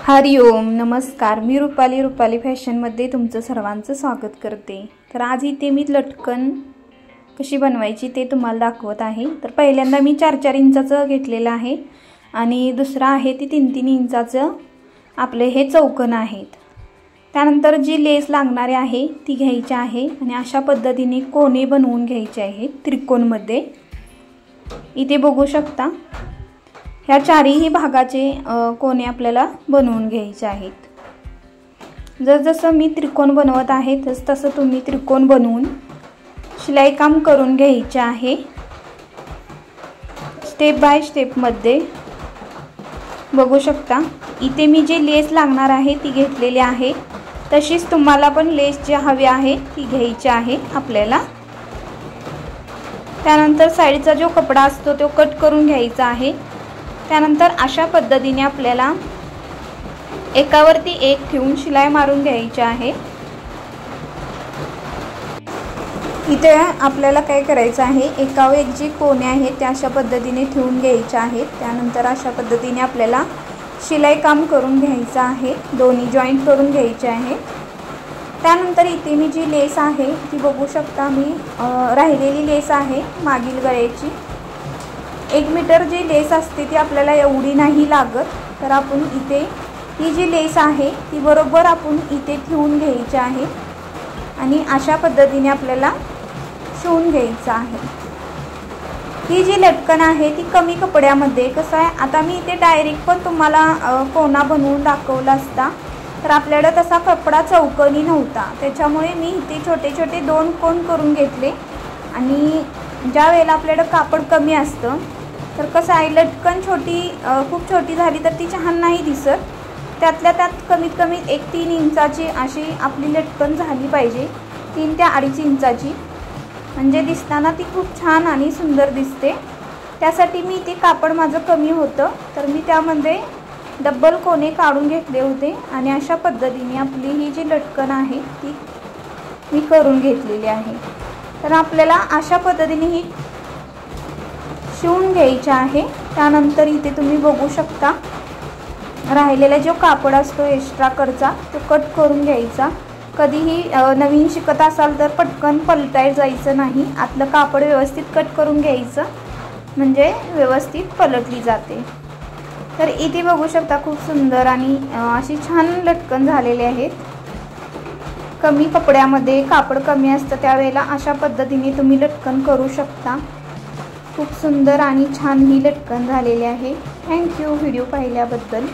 हरिओम नमस्कार। मी रुपाली फॅशनमध्ये तुमचं सर्वांचं स्वागत करते। तर आज इथे मी लटकन कशी बनवायची ते तुम्हाला दाखवत आहे। तर पहिल्यांदा मी 4-4 इंचाचं घेतलेलं आहे आणि दुसरा आहे ती 3-3 इंचाचं आपले हे चौकोन आहेत। त्यानंतर जी लेस लागणार आहे ती घ्यायची आहे आणि अशा पद्धतीने कोने बनवून घ्यायचे आहेत त्रिकोणमध्ये। इथे बघू शकता ह्या चारही भागाचे कोने आपल्याला बनवून घ्यायचे आहेत। जसं मी त्रिकोण बनवत आहे तसं तुम्ही त्रिकोण बनवून शिलाई काम करून घ्यायचे आहे। स्टेप बाय स्टेप मध्ये बघू शकता इथे मी जे लेस लागणार आहे ती घेतलेली आहे। तशीच तुम्हाला पण लेस जी हवी आहे ती घ्यायची आहे आपल्याला। त्यानंतर साइडचा जो कपडा असतो तो कट करून घ्यायचा आहे। त्यानंतर अशा पद्धतीने आपल्याला एकावरती एक ठेवून शिलाई मारून घ्यायची आहे। इथे आपल्याला काय करायचं आहे, एकावर एक जी कोने आहेत त्या अशा पद्धतीने ठेवून घ्यायचे आहेत। त्यानंतर अशा पद्धतीने आपल्याला शिलाई काम करून घ्यायचं आहे, दोन्ही जॉईंट करून घ्यायचे आहे। त्यानंतर इथे मी जी लेस आहे ती बघू शकता, मी राहिलेली लेस आहे मागील गळ्याची। 1 मीटर जी लेस असते ती आपल्याला एवढी नाही लागत, तर आपण इथे ही जी लेस आहे ती बरोबर आपण इथे ठेवून घ्यायची आहे आणि अशा पद्धतीने आपल्याला शिवून घ्यायचं आहे। ही जी लटकन आहे ती कमी कपड्यामध्ये कसं आहे, आता मी इथे डायरेक्ट पण तुम्हाला कोना बनवून दाखवला असता, तर आपल्याला तसा कपडा चौकोनी नव्हता, त्याच्यामुळे मी इथे छोटे छोटे 2 कोन करून घेतले। आणि ज्या वेळेला आपल्याला कापड कमी असतं तर कसं आहे, लटकन खूप छोटी झाली तर ती छान नाही दिसत। त्यातल्या त्यात कमीत कमी 1-3 इंचाची अशी आपली लटकन झाली पाहिजे, 3 ते 2.5 इंचाची, म्हणजे दिसताना ती खूप छान आणि सुंदर दिसते। त्यासाठी मी ते कापड माझं कमी होतं, तर मी त्यामध्ये डबल कोने काढून घेतले होते आणि अशा पद्धतीने आपली ही जी लटकन आहे ती मी करून घेतलेली आहे। तर आपल्याला अशा पद्धतीने ही शिवून घ्यायची आहे। त्यानंतर इथे तुम्ही बघू शकता राहिलेला जो कापड असतो एक्स्ट्रा करचा तो कट करून घ्यायचा। कधीही नवीन शिकत असाल तर पटकन पलटाय जायचं नाही, आतलं कापड व्यवस्थित कट करून घ्यायचं, म्हणजे व्यवस्थित पलटली जाते। तर इथे बघू शकता खूप सुंदर आणि अशी छान लटकन झालेली आहेत। कमी कपड्यामध्ये कापड कमी असतं त्यावेळेला अशा पद्धतीने तुम्ही लटकन करू शकता। खूप सुंदर आणि छान ही लटकन झालेली आहे। थँक्यू व्हिडिओ पाहिल्याबद्दल।